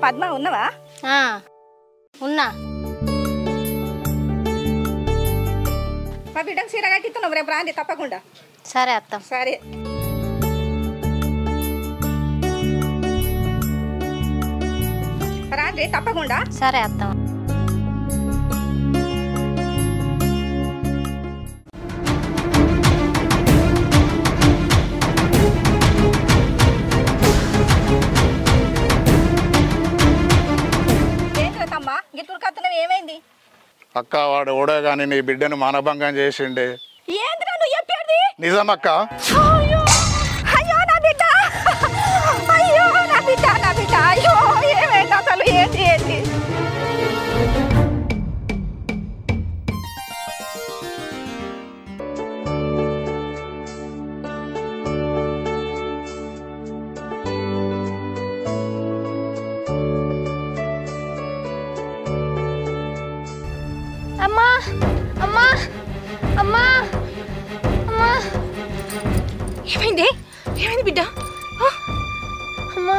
పద్మ ఉన్నవా? ఉన్నా. మా బిడ్డకు చీర కట్టిస్తున్నావు రేపు రాండి తప్పకుండా. సరే అత్త. సరే రాండి తప్పకుండా. సరే అత్త. ఏంటమ్మా గిట్టురు కత్తున్నావు, ఏమైంది? అక్క వాడు ఓడే గాని నీ బిడ్డను మానభంగం చేసిండే. ఏంద్రా నువ్వు చెప్పేది? నిజమక్క. అయ్యో నా బిడ్డ, అయ్యో నా బిడ్డ, నా బిడ్డ, అయ్యో ఏమైంది అసలు? ఏంటి ఏంటి? అమ్మా అమ్మా అమ్మా అమ్మా. ఏమైంది? ఏమైంది బిడ్డ? అమ్మా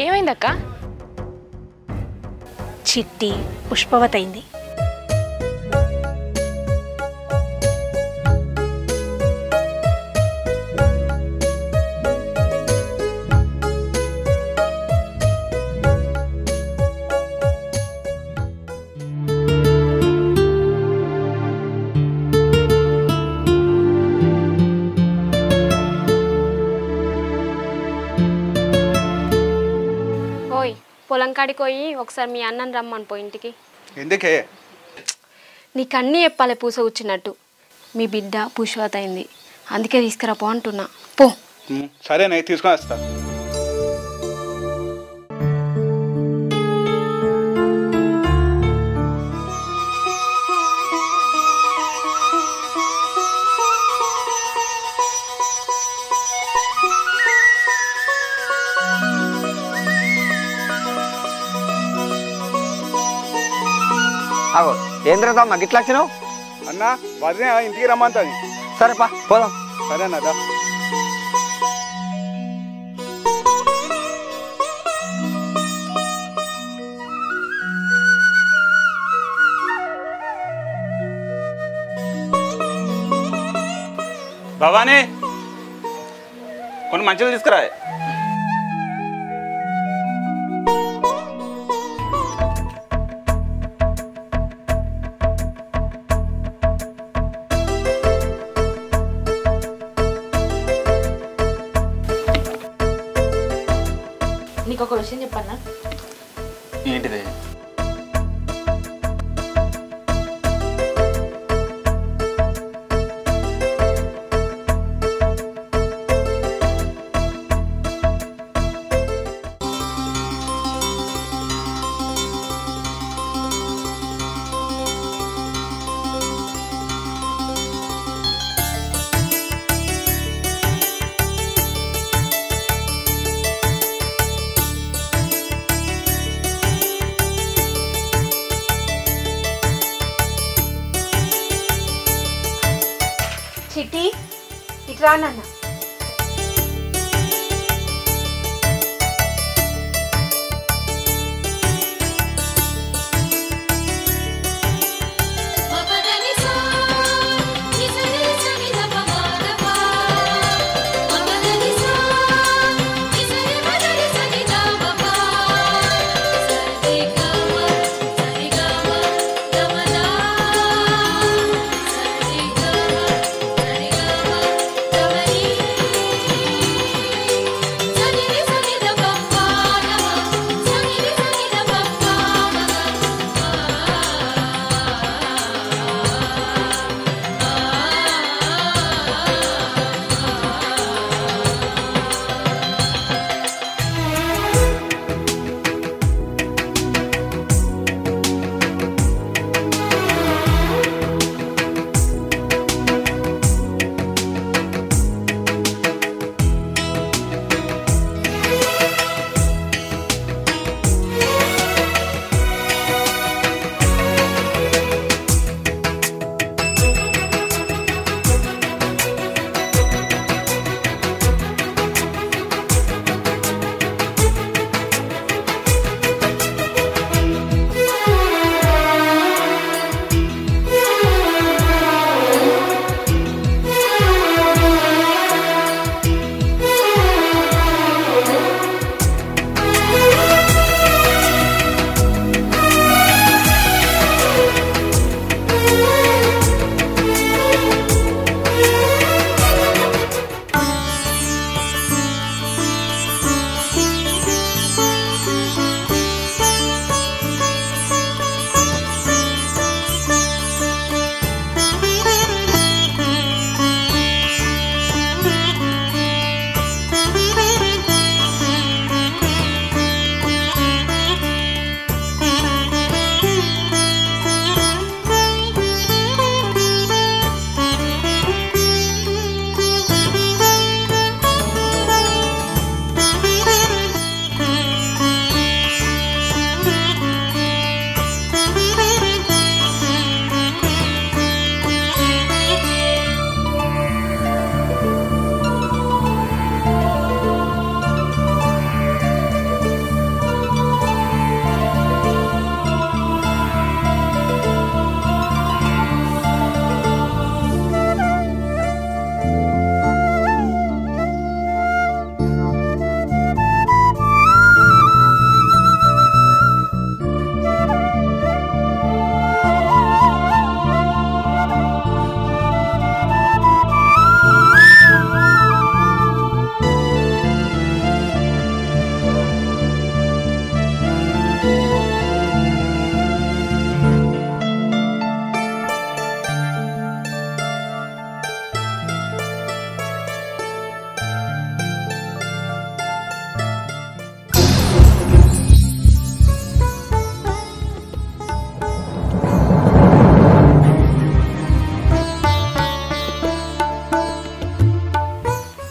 ఏమైందక్క? చిట్టి పుష్పవతి అయింది. పొలం కాడికి పోయి ఒకసారి మీ అన్నని రమ్మని పో ఇంటికి. ఎందుకే? నీకు అన్నీ చెప్పాలి పూస కూర్చున్నట్టు. మీ బిడ్డ పుష్పవతి అయింది, అందుకే తీసుకురా పో అంటున్నా. పో. సరేనే తీసుకొని వస్తా. ఏంద్రదా మాకు ఇట్లా వచ్చినావు? అన్న వదిలే ఇంటికి రమ్మంటుంది. సరేపా పోదాం. సరేనదా. భవానీ కొన్ని మంచిలు తీసుకురా. నీకు ఒక విషయం చెప్పన్నా. ఏంటిది? చిట్టి ఇట్లా నాన్న. Thank you.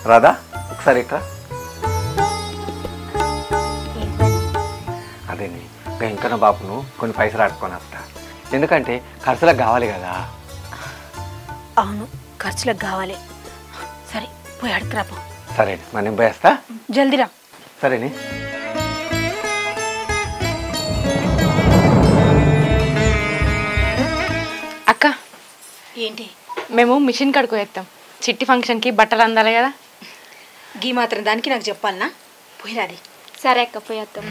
రాదా ఒకసారి ఇట్రా. అదే ఇంకా ఇంకన బాపును కొన్ని పైసలు ఆడుకొని వస్తా, ఎందుకంటే ఖర్చులకు కావాలి కదా. అవును, ఖర్చులకు కావాలి. సరే పోయి అడుగురాపో. సరే మరి నేను పోయేస్తా. జల్దీరా. సరేని. అక్క ఏంటి? మేము మిషన్ కడుకో వేస్తాం, చిట్టి ఫంక్షన్కి బట్టలు అందాలి కదా. గీ మాత్రం దానికి నాకు చెప్పాలనా? పోయిరాది. సరే అక్క పోయేస్తాం.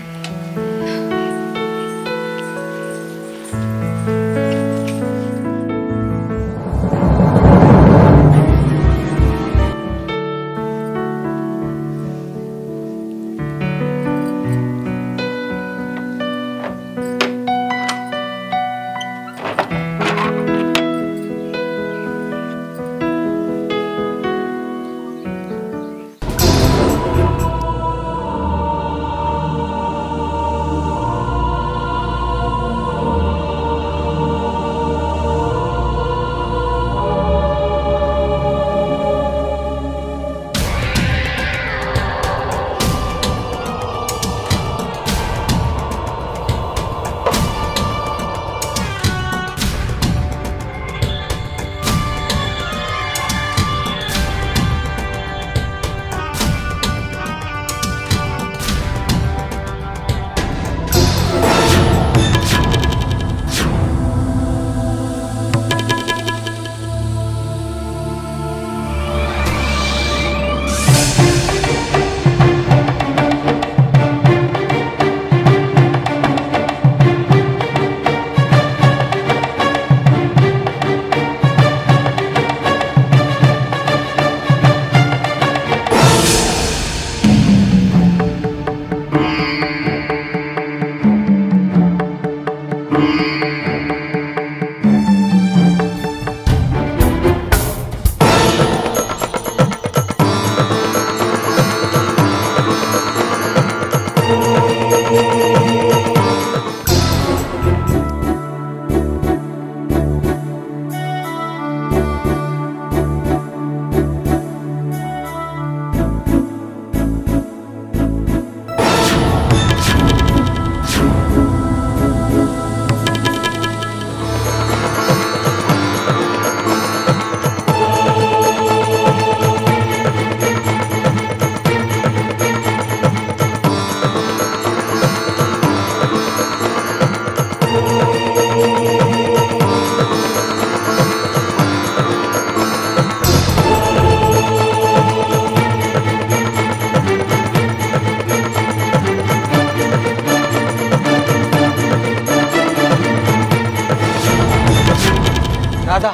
రాధా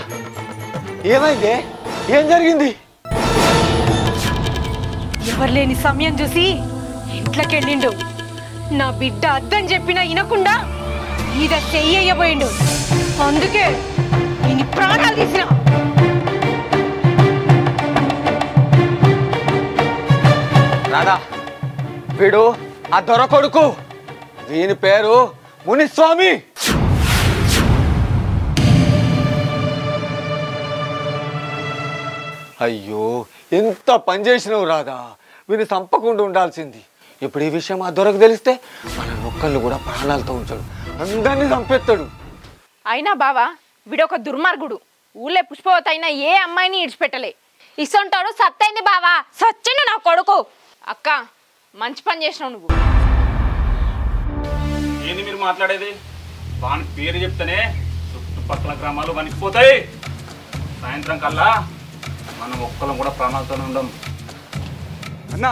ఏమైంది? ఏం జరిగింది? ఎవరు లేని సమయం చూసి ఇంట్లోకి వెళ్ళిండు. నా బిడ్డ అద్దని చెప్పినా వినకుండా మీద చెయ్యబోయిండు. అందుకే నేను ప్రాణాలు తీసిన. రాధా వీడు ఆ దొర కొడుకు, దీని పేరు మునిస్వామి. అయ్యో ఎంత పని చేసినావు రాధా, వీని చంపకుండా ఉండాల్సింది. ఇప్పుడు ఈ విషయం ఆ దొరకు తెలిస్తే మన నొక్కళ్ళు కూడా ప్రాణాలతో ఉంచాడు, అందరినీ చంపేస్తాడు. అయినా బావా వీడొక దుర్మార్గుడు. ఊళ్ళో పుష్పవతి అయినా ఏ అమ్మాయిని ఇడిచిపెట్టలే. ఇసొంటాడు సత్తైంది బావా, సచ్చిండు నా కొడుకు. అక్క మంచి పని చేసినావు నువ్వు. ఏంది మీరు మాట్లాడేది? వాని పేరు చెప్తేనే చుట్టుపక్కల గ్రామాలు వణికిపోతాయి. సాయంత్రం కల్లా మనం ఒక్కరం కూడా ప్రాణాలతోనే ఉండం. అన్న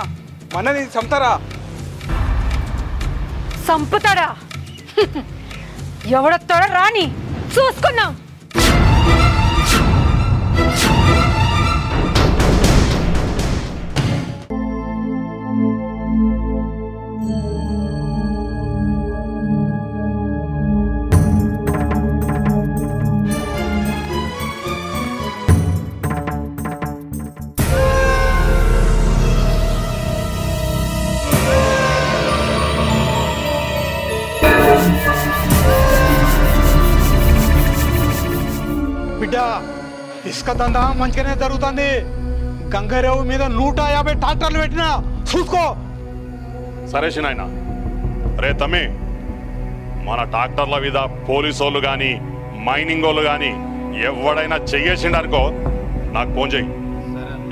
మనని చంపుతారా? సంపుతాడా? ఎవడొస్తాడో రాని చూసుకున్నాం. బిడ్డ ఇసుక దందా మంచిగానే జరుగుతుంది. గంగారావు మీద 150 ట్రాక్టర్లు పెట్టినా చూసుకో. సరే చిన్నాయన. రే తమ్మి, మన ట్రాక్టర్ల మీద పోలీసు వాళ్ళు కానీ మైనింగ్ వాళ్ళు కానీ ఎవడైనా చెయ్యేసిండనుకో నాకు ఫోన్ చెయ్యి.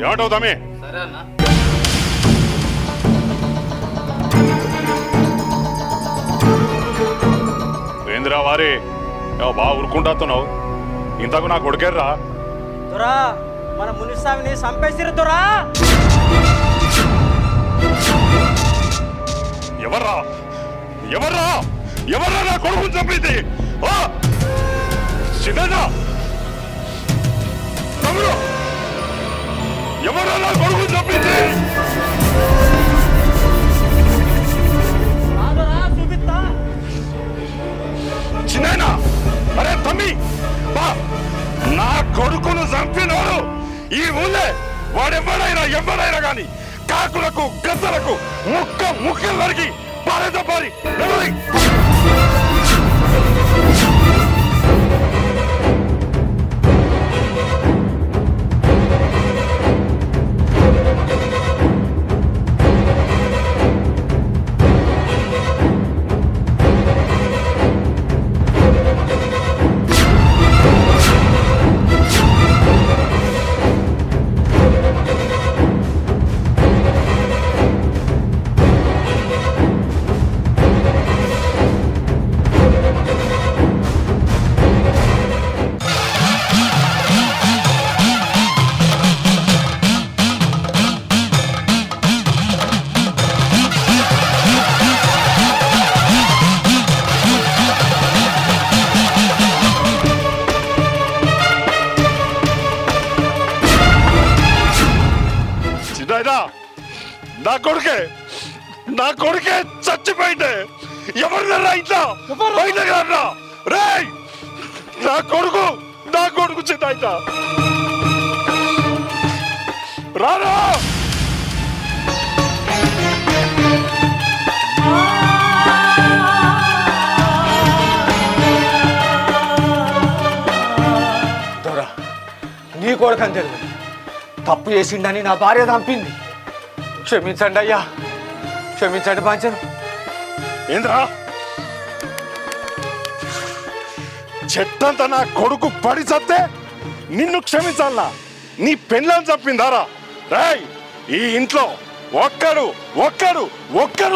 ఏమంటావు తమ్మి? ఏందిరా వారి బాగా ఉరుకుంటున్నావు? ఇంతకు నాకు కొడుకేర్రా? దొరా మన మునిస్వామిని చంపేసిరు దొరా. ఎవర్రా ఎవర్రా ఎవర్రా నా కొడుకుని చంపింది? సిద్ధనా తమ్ముడు, ఎవర్రా నా కొడుకుని చంపింది? చూపిస్తా చిన్నాయనా. అరే తమ్మి, నా కొడుకును చంపినోడు ఈ ఊళ్ళే ఎవడైనా కానీ కాకులకు గద్దలకు ముక్కలు నరికి పారేదపారి. నా కొడుకే చచ్చిపోయింది. ఎవరినరా ఇంట్లో బయట రే? నా కొడుకు చిన్న రారా. దొరా, నీ కొడుకని తెలియదు. తప్పు చేసిండని నా భార్య చంపింది. క్షమించండి అయ్యా, క్షమించండి పంచను. ఏంద్రా చెట్టంతా నా కొడుకు పడి చస్తే నిన్ను క్షమించాలనా? నీ పెళ్ళని చెప్పిందారా? రాయ్, ఈ ఇంట్లో ఒక్కడు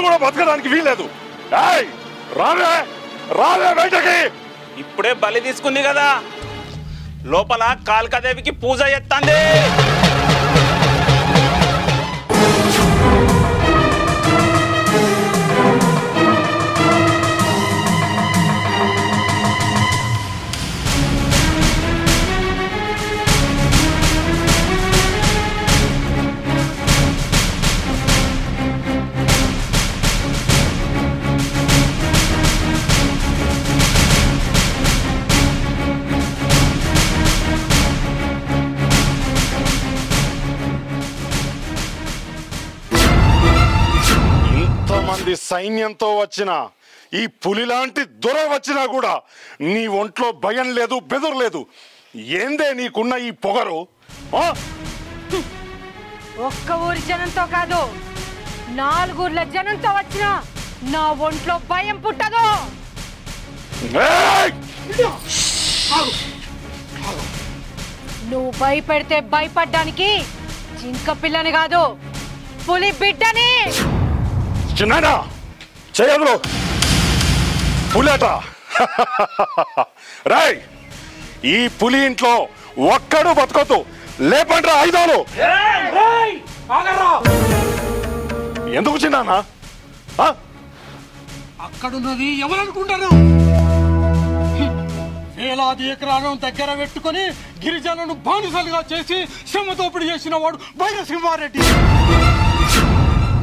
కూడా బతకడానికి వీలేదు. రావే బయటకి. ఇప్పుడే బలి తీసుకుంది కదా, లోపల కాళికాదేవికి పూజ చేస్తాంది. సైన్యంతో వచ్చిన ఈ పులి లాంటి దొర వచ్చినా కూడా నీ ఒంట్లో భయం లేదు, బెదురు లేదు. ఏందే నీకున్న ఈ పొగరు? ఒక్క ఊరి జనంతో కాదు, 4 ఊర్ల జనంతో వచ్చిన నా ఒంట్లో భయం పుట్టదు. నువ్వు భయపెడితే భయపడ్డానికి జింక పిల్లని కాదు, పులి బిడ్డని. చిన్నాయనా చేయదులు పులేట. రాయ్, ఈ పులి ఇంట్లో ఒక్కడు బతకొద్దు. లేపండ్రా ఆయుధాలు. ఎందుకు చిన్నానా? అక్కడున్నది ఎవరనుకుంటారు? వేలాది ఎకరాలను దగ్గర పెట్టుకుని గిరిజనులను బానిసలుగా చేసి శ్రమ దోపిడీ చేసిన వాడు భైరసింహారెడ్డి.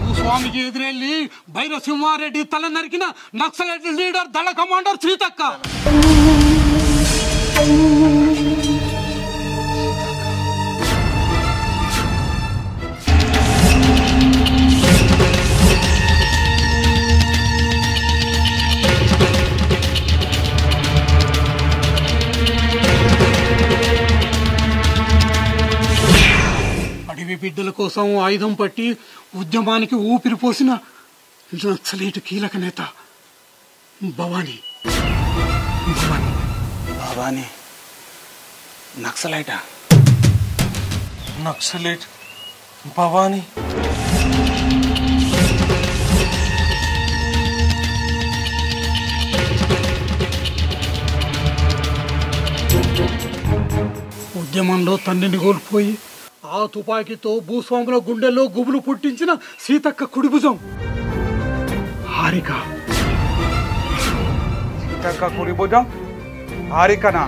భూస్వామికి ఎదురెళ్ళి భైరసింహారెడ్డి తల నరికిన నక్సలైట్ లీడర్ దళ కమాండర్ సీతక్క. భావి బిడ్డల కోసం ఆయుధం పట్టి ఉద్యమానికి ఊపిరి పోసిన నక్సలైట్ కీలక నేత భవానీ. భవానీ నక్సలైటా? నక్సలైట్ భవానీ? ఉద్యమంలో తండ్రిని కోల్పోయి ఆ తుపాకీతో భూస్వాముల గుండెల్లో గుబులు పుట్టించిన సీతక్క కుడిభుజం హారిక. సీతక్క కుడి భుజం హారికనా?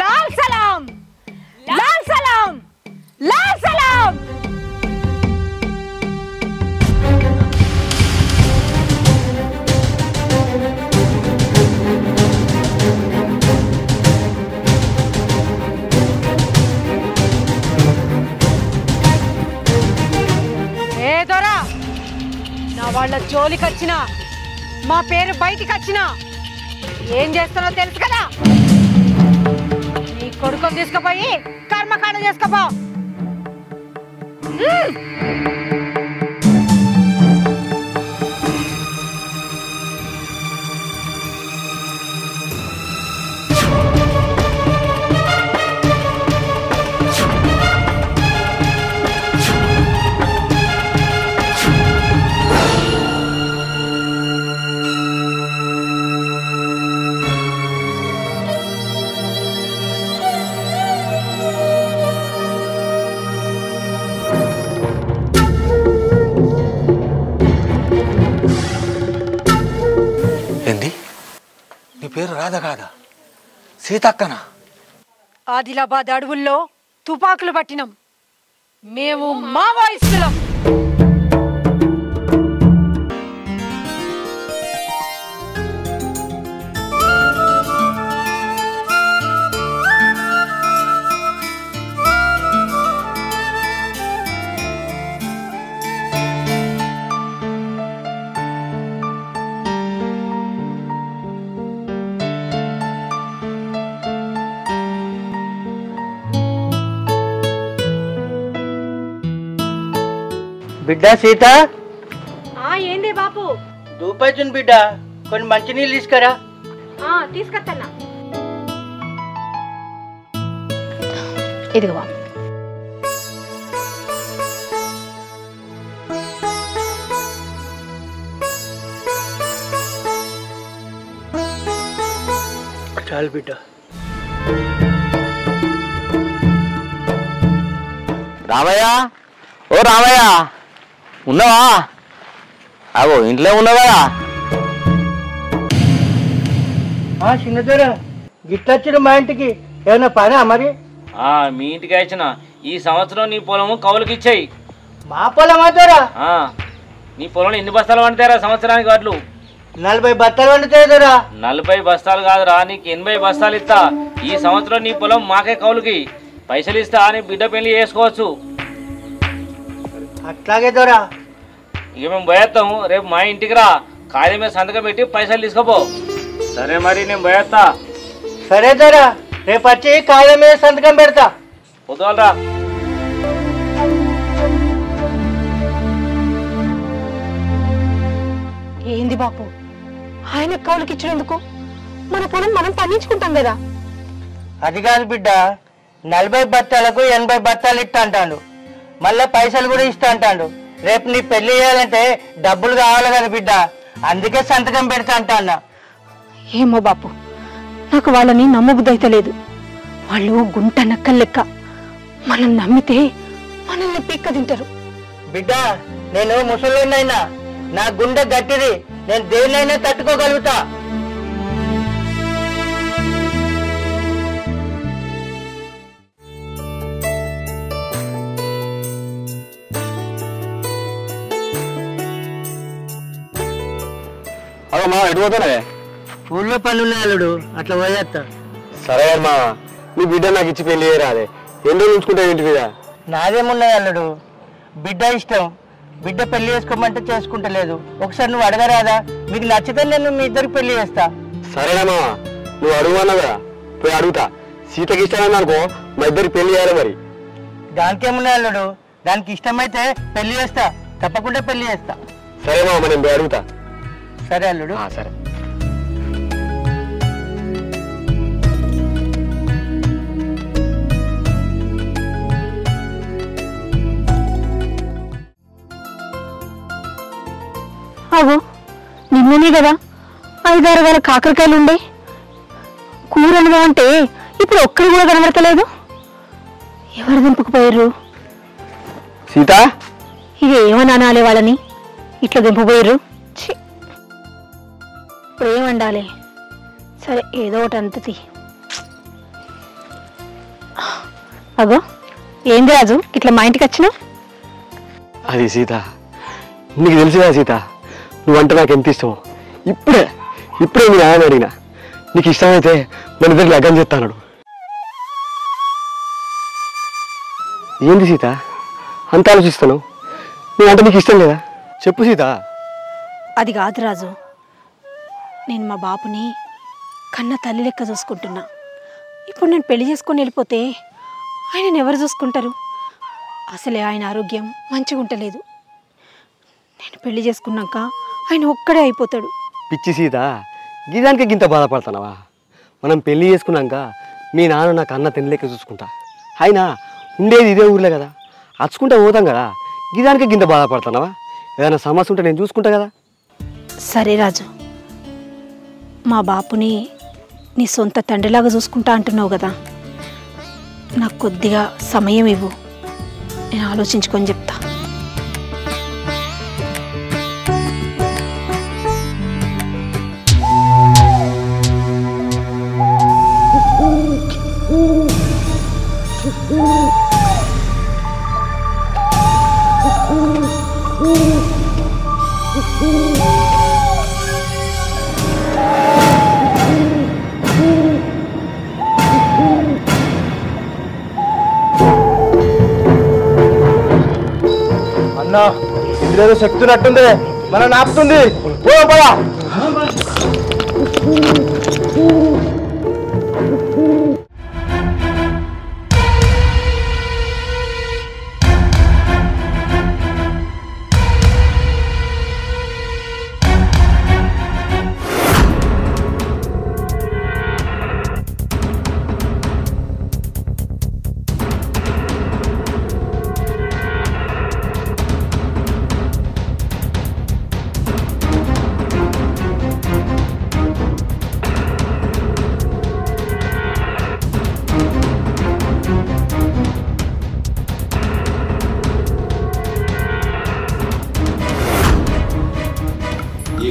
లాల్ సలాం, లాల్ సలాం, లాల్ సలాం. ఏ దొరా, నా వాళ్ళ జోలికి వచ్చినా మా పేరు బయటికి వచ్చినా ఏం చేస్తానో తెలుసు కదా. నీ కొడుకుని తీసుకుపోయి కర్మకాండ చేసుకోపో. నీ పేరు రాధ కాదా? సీతక్కనా? ఆదిలాబాద్ అడవుల్లో తుపాకులు పట్టినాం. మేము మావోయిస్టులం. బిడ్డ సీత, ఏంది బాపు? దూపైతుంది బిడ్డ, కొన్ని మంచి నీళ్ళు తీసుకురా. తీసుకొస్తానా. ఇదిగో బాపు. చాలు బిడ్డ. రామయ్య, ఓ రామయ్య, ఉన్నావా? అగో ఇంట్లో ఉన్నావా? చిన్నదొర గిట్లొచ్చిన మా ఇంటికి ఏమైనా పనా మరి? మీ ఇంటికి వచ్చిన ఈ సంవత్సరం నీ పొలము కౌలుకి ఇచ్చాయి. మా పొలం అవుతారా? నీ పొలంలో ఎన్ని బస్తాలు వండుతారా సంవత్సరానికి? వడ్లు 40 బస్తాలు వండుతాయిరా. 40 బస్తాలు కాదురా, నీకు 80 బస్తాలు ఇస్తా. ఈ సంవత్సరం నీ పొలం మాకే కౌలుకి పైసలు ఇస్తా. నీ బిడ్డ పెళ్లి చేసుకోవచ్చు. అట్లాగే దొరా. ఇక మేము పోయేస్తాము. రేపు మా ఇంటికి రా, కాగితం మీద సంతకం పెట్టి పైసలు తీసుకోపో. సరే మరి, నేను పోయేస్తా. సరే దొరా, రేపు వచ్చి కాగితం మీద సంతకం పెడతా. పొద్దులరా. ఏంది బాపు, ఆయన కౌలుకి ఇచ్చినందుకు మన పొలం మనం పండించుకుంటాం కదా. అది కాదు బిడ్డ, 40 బత్తాలకు 80 బత్తాలు ఇస్తా అంటాడు. మళ్ళీ పైసలు కూడా ఇస్తా అంటాడు. రేపు నీ పెళ్లి చేయాలంటే డబ్బులు కావాలి కదా బిడ్డ, అందుకే సంతకం పెడతా అంటా అన్న. ఏమో బాపు, నాకు వాళ్ళని నమ్మబుద్ధి అయితే లేదు. వాళ్ళు గుంట నక్కల లెక్క. మనం నమ్మితే మనల్ని పీక్క తింటారు. బిడ్డ, నేను ముసలినైనా, నా గుండె గట్టిది, నేను దేన్నైనా తట్టుకోగలుగుతా. అదో మా ఎటు పోతానే? ఊళ్ళో పనులు అల్లుడు, అట్లా పోయేస్తా. సరే అమ్మా, నీ బిడ్డ నాకు ఇచ్చి పెళ్లి చేయరాదే ఎన్నో ఉంచుకుంటావు ఇంటి మీద. నాదేమున్నది అల్లుడు, బిడ్డ ఇష్టం, బిడ్డ పెళ్లి చేసుకోమంటే చేసుకుంటలేదు. ఒకసారి నువ్వు అడగరాదా? మీకు నచ్చితే నేను మీ ఇద్దరికి పెళ్లి చేస్తా. సరేనా మామ, నువ్వు అడుగున్నావుగా పోయి అడుగుతా. సీతకి ఇష్టమైంది అనుకో మా ఇద్దరికి పెళ్లి చేయాలి. మరి దానికేమున్నది అల్లుడు, దానికి ఇష్టమైతే పెళ్లి చేస్తా, తప్పకుండా పెళ్లి చేస్తా. సరే మామ, నేను పోయి అడుగుతా. సరే అల్లుడు. సరే. అగో నిన్ననే కదా 5-6 వేల కాకరకాయలు ఉండే. కూర అంటే ఇప్పుడు ఒక్కరు కూడా కనబడతలేదు. ఎవరు దింపుకుపోయారు? సీత, ఇక ఏమని అనాలి వాళ్ళని? ఇట్లా దింపుపోయారు. ఇప్పుడు ఏమండాలి? సరే ఏదో ఒకటి అంతది. అగో ఏంది రాజు ఇట్లా మా ఇంటికి వచ్చినావు? అది సీత, నీకు తెలుసు కదా సీత, నువ్వంటే నాకు ఎంత ఇష్టమో. ఇప్పుడే మీ ఆయన అడిగినా నీకు ఇష్టమైతే మన ఇద్దరు లగ్గం చేస్తాను. ఏంది సీత అంత ఆలోచిస్తాను? నేనంటే నీకు ఇష్టం లేదా? చెప్పు సీత. అది కాదు రాజు, నేను మా బాపుని కన్న తల్లి లెక్క చూసుకుంటున్నా. ఇప్పుడు నేను పెళ్లి చేసుకొని వెళ్ళిపోతే ఆయనను ఎవరు చూసుకుంటారు? అసలే ఆయన ఆరోగ్యం మంచిగా ఉండలేదు. నేను పెళ్లి చేసుకున్నాక ఆయన ఒక్కడే అయిపోతాడు. పిచ్చి సీత, గీదానికి గింత బాధపడుతున్నావా? మనం పెళ్లి చేసుకున్నాక మీ నాన్న నాకు అన్న తినలేక చూసుకుంటా. అయినా ఉండేది ఇదే ఊర్లే కదా, అచ్చుకుంటా పోతాం కదా. గీదానికి గింత బాధపడుతున్నావా? ఏదైనా సమస్య ఉంటే నేను చూసుకుంటా కదా. సరే రాజు, మా బాపుని నీ సొంత తండ్రిలాగా చూసుకుంటా అంటున్నావు కదా, నాకు కొద్దిగా సమయం ఇవ్వు, నేను ఆలోచించుకొని చెప్తా. అన్నా, ఇందులో శక్తి ఉన్నట్టుంది, మనం నాపుతుంది. పదా.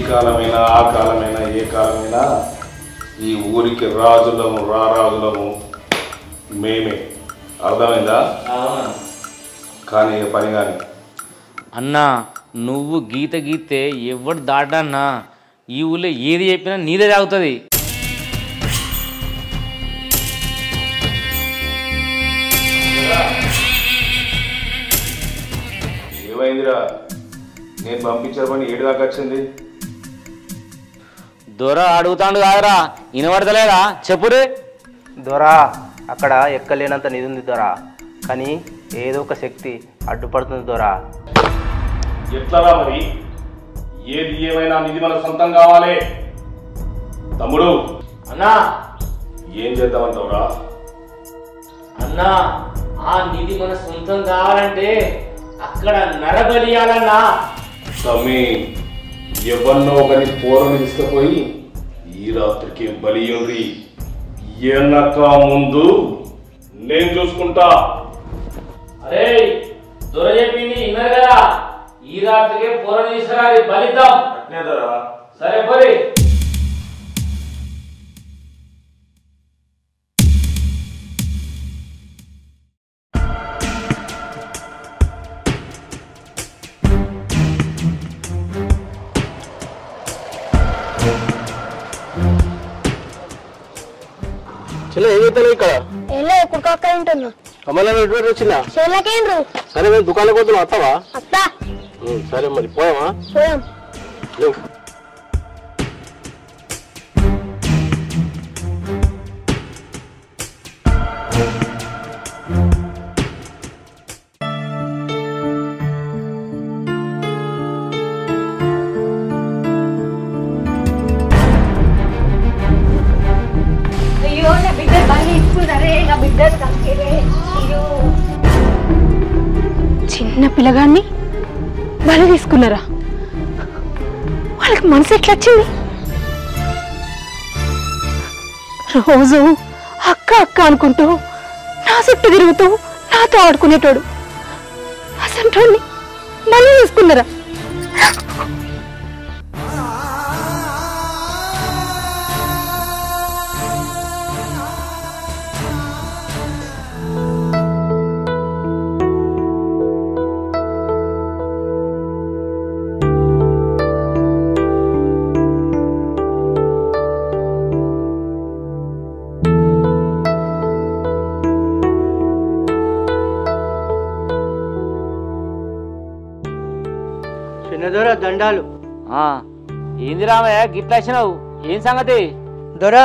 కాలమైనా ఆ కాలమైనా ఏ కాలమైనా ఈ ఊరికి రాజులము రారాజులము మేమే. అర్థమైందా? కానీ పని కానీ అన్నా, నువ్వు గీత గీతే ఎవడు దాటన్నా ఈ ఊళ్ళో ఏది చెప్పినా నీదే తాగుతుంది. ఏమైందిరా? నేను పంపించిన పని 7 దాకా వచ్చింది. దొర అడుగుతాడు కాదురా, వినబడతలేదా? చెప్పురే. దొరా, అక్కడ ఎక్కలేనంత నిధి ఉంది దొరా, కానీ ఏదో ఒక శక్తి అడ్డుపడుతుంది దొరా. ఎట్లరా మరి? ఏది ఏమైనా నిధి మన సొంతం కావాలి. తమ్ముడు అన్నా, ఏం చేద్దామంటావురా? అన్నా, ఆ నిధి మన సొంతం కావాలంటే అక్కడ నరబలియాలన్నా. తమ్మి, ఎవరినో ఒకరి పోరని తీసుకుపోయి ఈ రాత్రికి బలి ఇవ్వండి. ఎనక ముందు నేను చూసుకుంటా. అరే, దొర చెప్పింది విన్నారు కదా, ఈ రాత్రికి పోరని తీసుకురా, బలిద్దాం. అట్నే దొరా. సరే పోరి. చెల్లె ఏం చేస్తాను ఇక్కడ? ఒక్క ఇంటున్నా కమలా వచ్చిందా చెల్లకేండ్రు సరే మేము దుకాణం కొద్దులు వస్తావా అత్తా సరే మరి పోయావా పోయాం అయ్యో నా బిడ్డ బలి ఇచ్చుకున్నారే నా బిడ్డ తక్కిరే అయ్యో చిన్న పిల్లగాన్ని బలి తీసుకున్నారా? వాళ్ళకి మనసు ఎట్లా వచ్చింది? రోజు అక్క అక్క అనుకుంటూ నా చుట్టూ తిరుగుతూ నాతో ఆడుకునేటోడు అసలు బలి తీసుకున్నారా? చిన్నదొర దండాలు. ఏంది రామయ్య గిట్లా వచ్చినావు? ఏం సంగతి? దొరా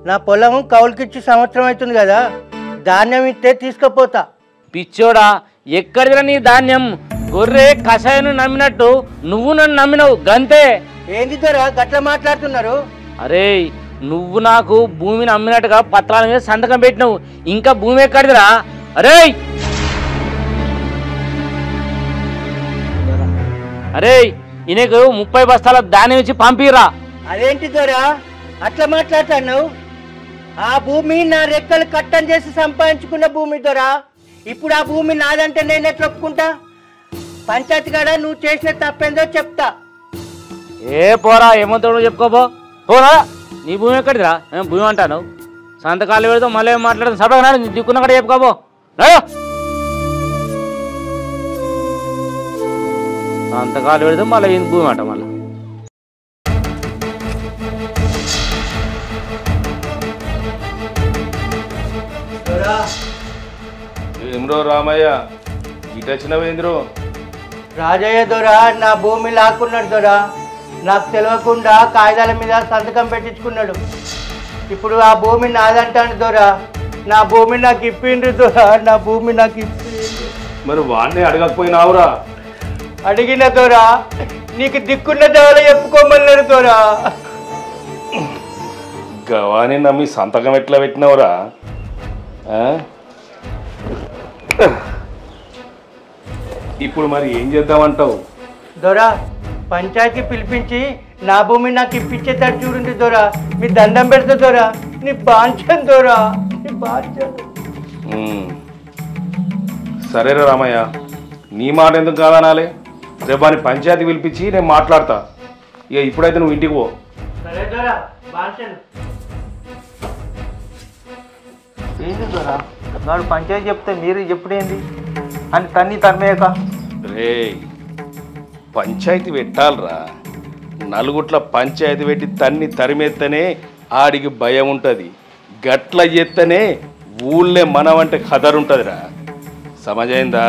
నా పొలం కౌలుకిచ్చి సంవత్సరం అవుతుంది కదా, ధాన్యం ఇస్తే తీసుకుపోతా. పిచ్చోడా, ఎక్కడిదిరా నీ ధాన్యం? గొర్రె కషాయను నమ్మినట్టు నువ్వు నన్ను నమ్మినవు గంతే. ఏంది దొరా గట్ల మాట్లాడుతున్నారు? అరే నువ్వు నాకు భూమిని అమ్మినట్టుగా పత్రాల మీద సంతకం పెట్టినావు, ఇంకా భూమి ఎక్కడిదిరా? అరే అరే ఈయనకు 30 బస్తాల ధాన్యం ఇచ్చి పంపిరా. అదేంటి దొరా అట్లా మాట్లాడుతున్నావు? ఆ భూమి నా రెక్కలు కట్టం చేసి సంపాదించుకున్న భూమి దొరా. ఇప్పుడు ఆ భూమి నాదంటే నేనే ఒప్పుకుంటా? పంచాయతీ కాడ నువ్వు చేసిన తప్పేందో చెప్తా. ఏ పోరా, ఏమంటావు నువ్వు చెప్పుకోపో. పోరా, నీ భూమి ఎక్కడిదిరా? ఏం భూమి అంటాను? సంతకాలు పెడతావు మళ్ళీ ఏం మాట్లాడదు. సడగా దిక్కున్న కూడా చెప్పుకోపో. సంతకాలు పెడతాం మళ్ళీ ఏం భూమి అంట మళ్ళీ. ఏమ్రో రామయ్య ఇటు వచ్చినవేంద్రో? రాజయ్య దొరా నా భూమి లాక్కున్నాడు దొరా. నాకు తెలియకుండా కాగితాల మీద సంతకం పెట్టించుకున్నాడు. ఇప్పుడు ఆ భూమి నాదంటాను దొరా. నా భూమి నాకు ఇప్పిండ్రు దొరా, నా భూమి నాకు ఇప్పిండ్రు. మరి వాడిని అడగకపోయినావురా? అడిగిన దొరా, నీకు దిక్కున్న దేవల చెప్పుకోమన్నారు దొరా. గవాని నమ్మి సంతకం ఎట్లా పెట్టినవురా? ఇప్పుడు మరి ఏం చేద్దామంటావు? దొరా పంచాయతీ పిలిపించి నా భూమి నాకు ఇప్పించేటట్టు చూడండి దొరా. మీ దండం పెడతా దొరా, నీ బాంచన్ దొరా, నీ బాంచన్. సరేరా రామయ్య, నీ మాట ఎందుకు కాదనాలి? రేపు అని పంచాయతీ పిలిపించి నేను మాట్లాడతా. ఇక ఇప్పుడైతే నువ్వు ఇంటికి పో. సరే దొరా బాంచన్. ఏంటి దొరా నాడు పంచాయతీ చెప్తే మీరు ఎప్పుడేంది అని తన్ని తన్మేయక? రే పంచాయతీ పెట్టాలరా. నలుగుట్ల పంచాయతీ పెట్టి తన్ని తరిమేత్తనే ఆడికి భయం ఉంటుంది. గట్ల ఎత్తనే ఊళ్ళే మనమంటే ఖదరుంటుందిరా. సమజైందా?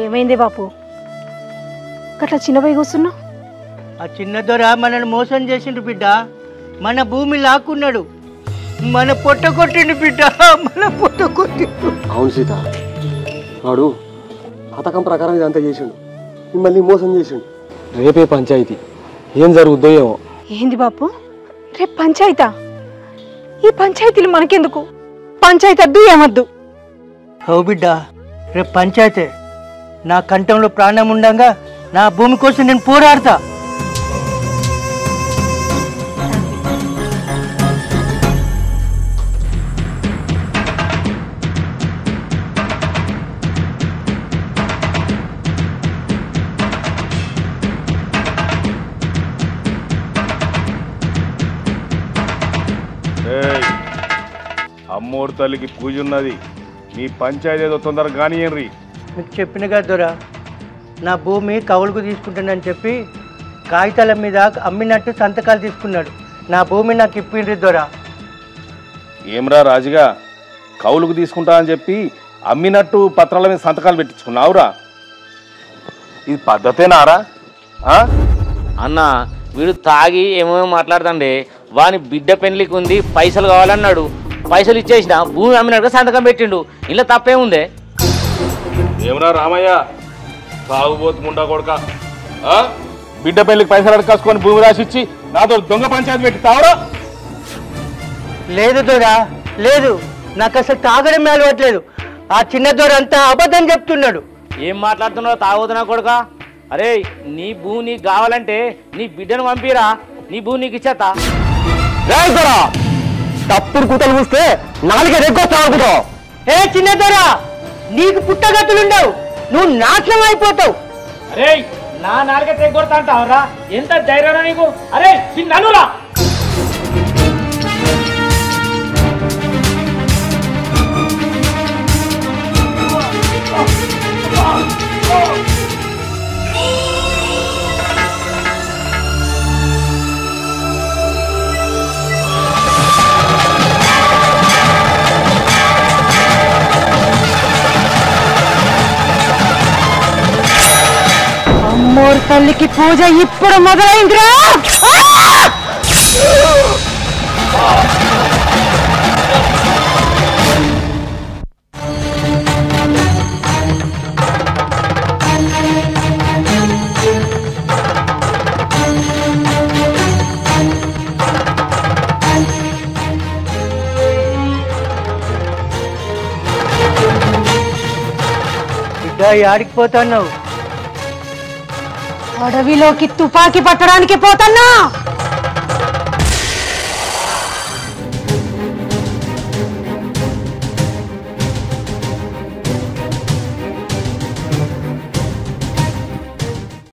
ఏమైంది బాపు గట్లా చిన్నపోయి కూర్చున్నావు? ఆ చిన్న దొర మనల్ని మోసం చేసిండు బిడ్డ. మన భూమి లాక్కున్నాడు, మన పొట్ట కొట్టిండు బిడ్డ, మన పొట్ట కొట్టిండు. అవును సీత, వాడు పథకం ప్రకారం ఇదంతా చేసిండు, మిమ్మల్ని మోసం చేసిండు. రేపే పంచాయతీ, ఏం జరుగుద్దో ఏమో. ఏంది బాపు రేపు పంచాయతా? ఈ పంచాయతీలు మనకెందుకు? పంచాయతీ వద్దు ఏమద్దు. ఓ బిడ్డ రేపు పంచాయతీ. నా కంఠంలో ప్రాణం ఉండగా నా భూమి కోసం నేను పోరాడతా. అమ్మోరు తల్లికి పూజ ఉన్నది. మీ పంచాయతీ ఏదో తొందరగా కానియండి. మీకు చెప్పిన కదా దొరా, నా భూమి కవులుకు తీసుకుంటానని చెప్పి కాగితాల మీద అమ్మినట్టు సంతకాలు తీసుకున్నాడు. నా భూమి నాకు ఇప్పిండ్రి దొర. ఏమ్రా రాజుగా, కౌలుకు తీసుకుంటా అని చెప్పి అమ్మినట్టు పత్రాల మీద సంతకాలు పెట్టించుకున్నావురా? ఇది పద్ధతేనారా? అన్న వీడు తాగి ఏమేమో మాట్లాడుతుండే, వాని బిడ్డ పెళ్లికి ఉంది, పైసలు కావాలన్నాడు, పైసలు ఇచ్చేసిన, భూమి అమ్మినట్టుగా సంతకం పెట్టిండు. ఇలా తప్పేముందే? ఏమరా రామయ్య, తాగుబోతుకుండా కొడుక, బిడ్డ పెళ్లికి పైసలు అడకాసుకొని భూమి రాసిచ్చి నాతో దొంగ పంచాయతీ పెట్టి తావరా? లేదు దొర, లేదు. నాకు అసలు తాగడం అలవట్లేదు. ఆ చిన్న దొర అంతా అబద్ధం చెప్తున్నాడు. ఏం మాట్లాడుతున్నావు తాగుతున్నా కొడుక? అరే నీ భూమి నీకు కావాలంటే నీ బిడ్డను పంపిరా, నీ భూమి నీకు ఇచ్చేస్తా. తప్పుడు కూతలు చూస్తే నాలుగే రెగ్గొస్తావు. ఏ చిన్న దొర, నీకు పుట్టగతులుండవు, నువ్వు నాశనం అయిపోతావు. అరే నా నాలుగే తెగొడతా అంటావరా? ఎంత ధైర్యం నీకు? అరే నన్నురా. అమ్మోరు తల్లికి పూజ ఇప్పుడు మొదలైందిరా. బిడ్డ యాడికి పోతున్నావు? అడవిలోకి తుపాకీ పట్టడానికి పోతున్నా.